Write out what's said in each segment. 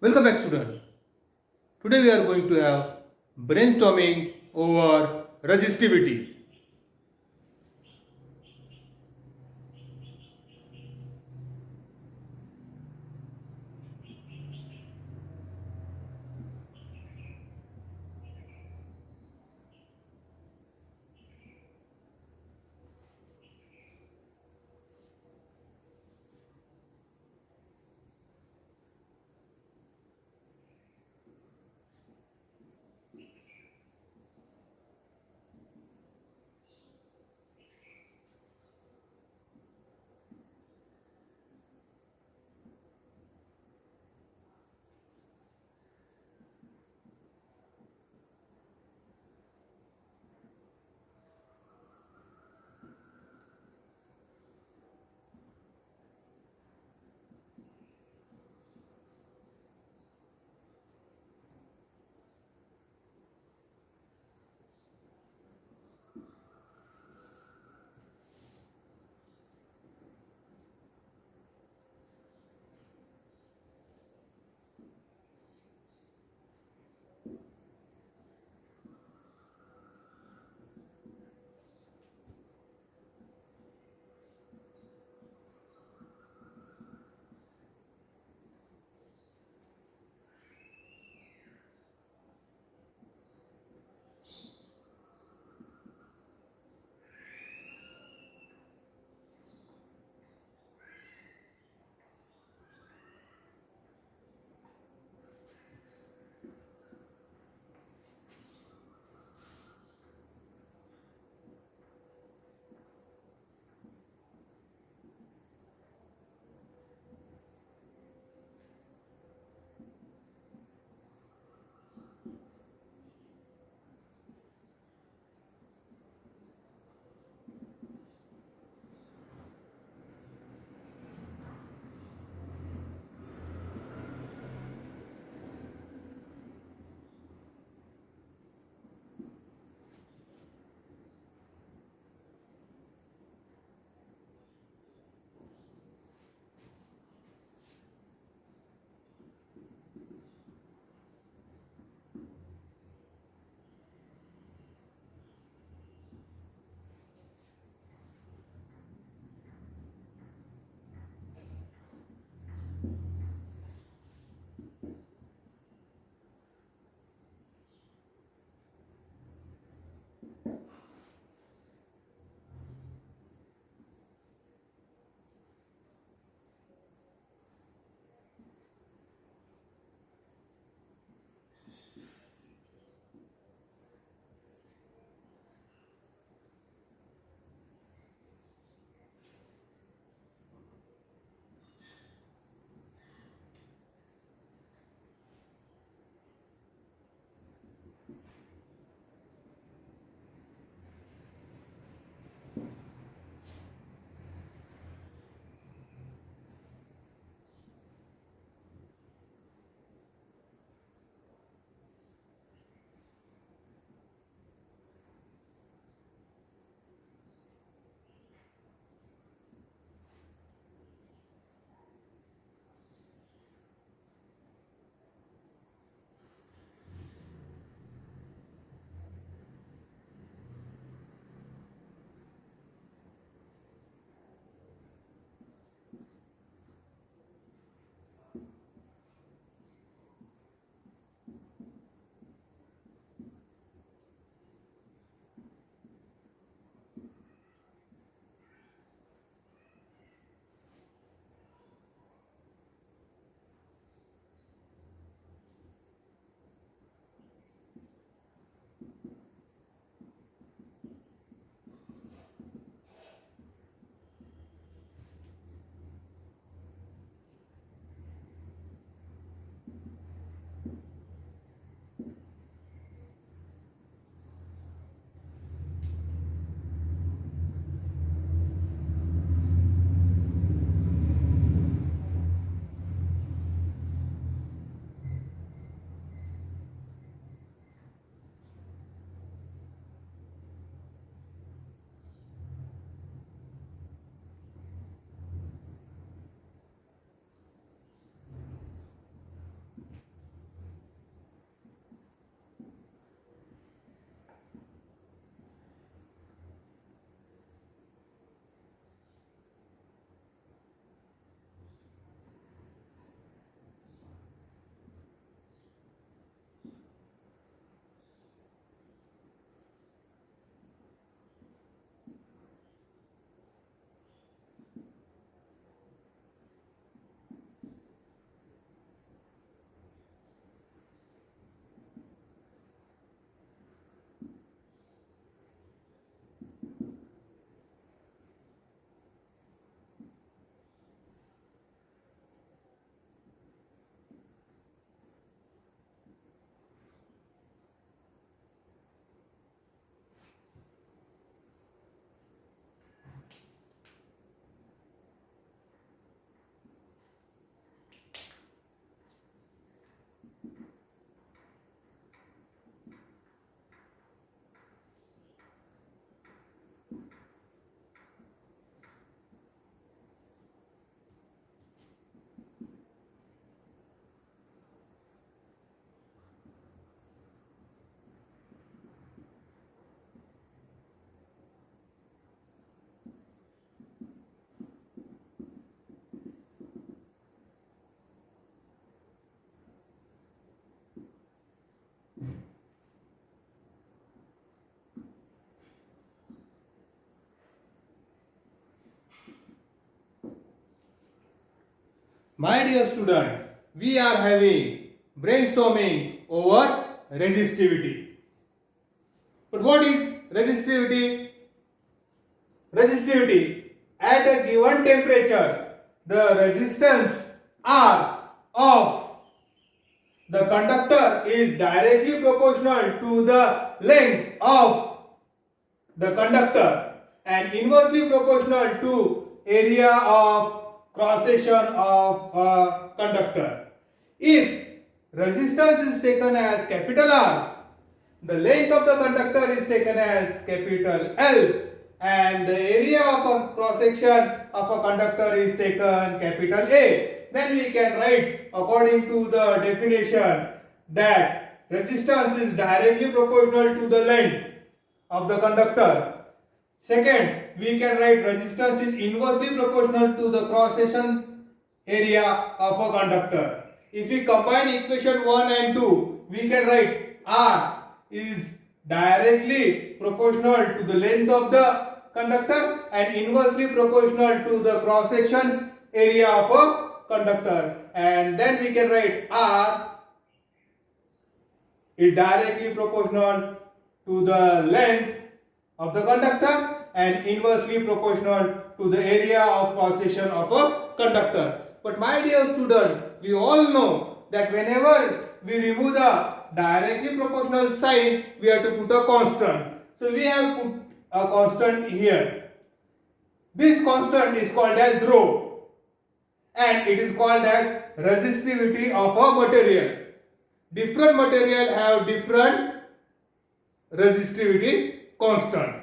Welcome back, student. Today we are going to have brainstorming over resistivity. My dear student, we are having brainstorming over resistivity. But what is resistivity? Resistivity, at a given temperature, the resistance R of the conductor is directly proportional to the length of the conductor and inversely proportional to area of cross section of a conductor. If resistance is taken as capital R, the length of the conductor is taken as capital L, and the area of a cross section of a conductor is taken capital A, then we can write according to the definition that resistance is directly proportional to the length of the conductor. Second, we can write resistance is inversely proportional to the cross section area of a conductor. If we combine equation 1 and 2, we can write R is directly proportional to the length of the conductor and inversely proportional to the cross section area of a conductor, and then we can write R is directly proportional to the length of the conductor and inversely proportional to the area of cross section of a conductor. But my dear student, we all know that whenever we remove the directly proportional sign, we have to put a constant. So we have put a constant here. This constant is called as rho, and it is called as resistivity of a material. Different material have different resistivity constant.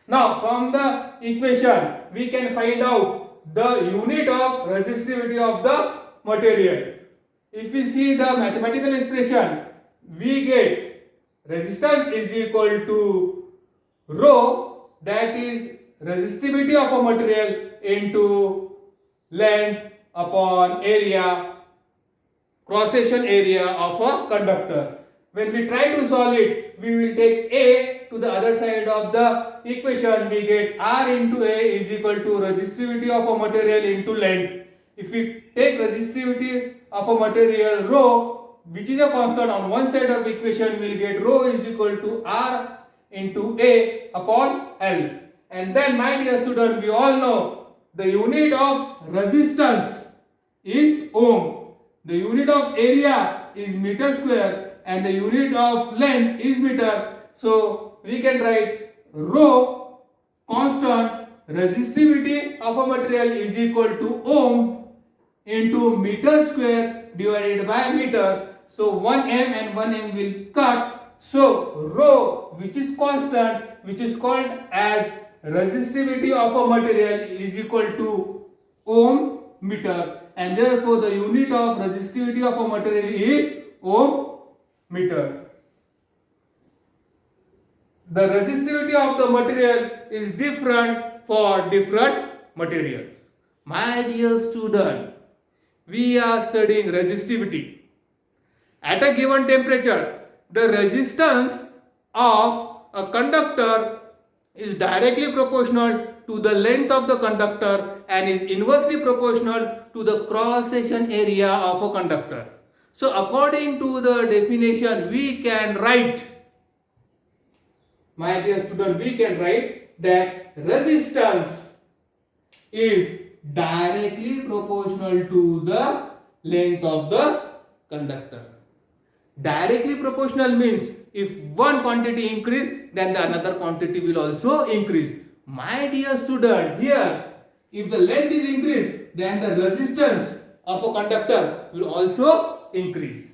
Now from the equation we can find out the unit of resistivity of the material. If we see the mathematical expression, we get resistance is equal to rho, that is resistivity of a material into length upon area, cross section area of a conductor. When we try to solve it, we will take A to the other side of the equation. We get R into A is equal to resistivity of a material into length. If we take resistivity of a material rho, which is a constant, on one side of the equation, we will get rho is equal to R into A upon L. And then, my dear student, we all know the unit of resistance is ohm. The unit of area is meter square and the unit of length is meter. So we can write rho constant resistivity of a material is equal to ohm into meter square divided by meter. So 1 m and 1 m will cut. So rho, which is constant, which is called as resistivity of a material, is equal to ohm meter, and therefore the unit of resistivity of a material is ohm meter. The resistivity of the material is different for different materials. My dear student, we are studying resistivity. At a given temperature, the resistance of a conductor is directly proportional to the length of the conductor and is inversely proportional to the cross section area of a conductor. So according to the definition, we can write, my dear student, we can write that resistance is directly proportional to the length of the conductor. Directly proportional means if one quantity increase, then the another quantity will also increase. My dear student, here if the length is increased, then the resistance of a conductor will also increase.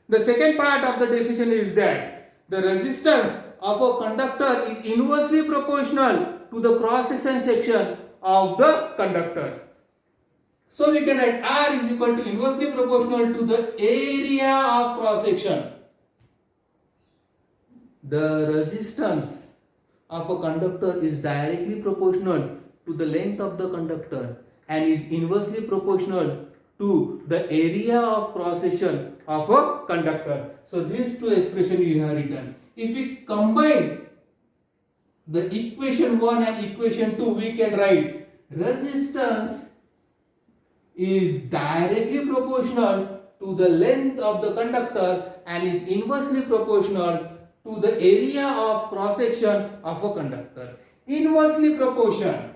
The second part of the definition is that the resistance of a conductor is inversely proportional to the cross section of the conductor. So we can write R is equal to inversely proportional to the area of cross section. The resistance of a conductor is directly proportional to the length of the conductor and is inversely proportional to the area of cross section of a conductor. So these two expressions you have written. If we combine the equation 1 and equation 2, we can write resistance is directly proportional to the length of the conductor and is inversely proportional to the area of cross section of a conductor. Inversely proportion.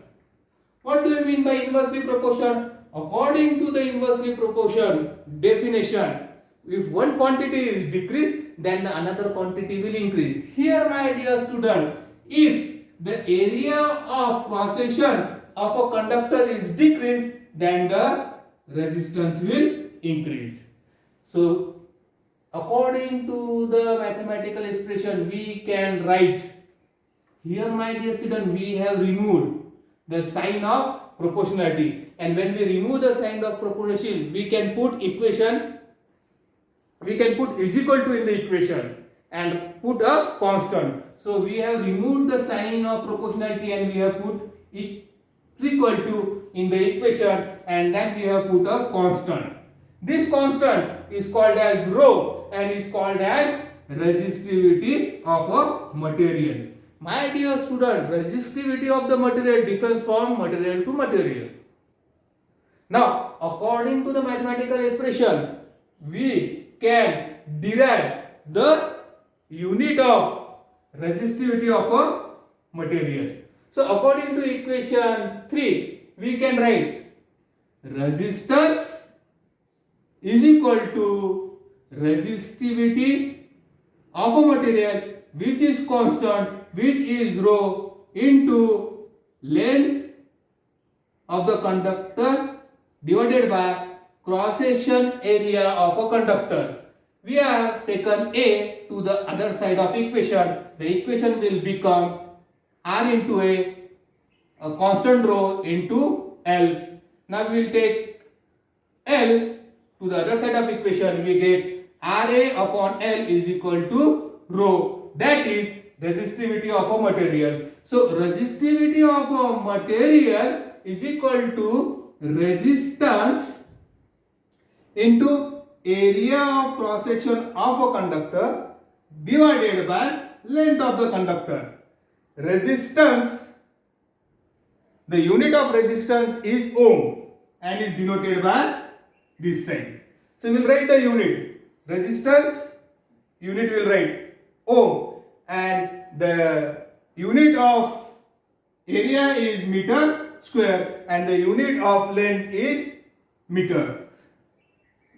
What do you mean by inversely proportion? According to the inversely proportion definition, if one quantity is decreased, then the another quantity will increase. Here, my dear student, if the area of cross section of a conductor is decreased, then the resistance will increase. So, according to the mathematical expression, we can write here, my dear student, we have removed the sign of proportionality, and when we remove the sign of proportionality, we can put equation, we can put is equal to in the equation and put a constant. So we have removed the sign of proportionality and we have put it equal to in the equation, and then we have put a constant. This constant is called as rho and is called as resistivity of a material. My dear student, resistivity of the material differs from material to material. Now, according to the mathematical expression, we can derive the unit of resistivity of a material. So, according to equation 3, we can write resistance is equal to resistivity of a material which is constant, which is rho, into length of the conductor divided by cross section area of a conductor. We have taken A to the other side of equation. The equation will become R into a constant rho into L. Now we will take L to the other side of equation. We get RA upon L is equal to rho. That is resistivity of a material. So resistivity of a material is equal to resistance into area of cross section of a conductor divided by length of the conductor. Resistance, the unit of resistance is ohm and is denoted by this sign. So we will write the unit. Resistance unit will write ohm, and the unit of area is meter square and the unit of length is meter.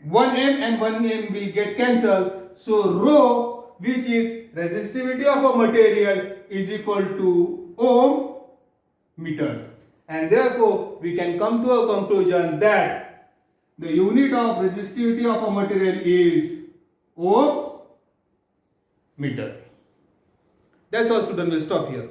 1m and 1m will get cancelled. So rho, which is resistivity of a material, is equal to ohm meter, and therefore we can come to a conclusion that the unit of resistivity of a material is ohm meter. That's all, students. Will stop here.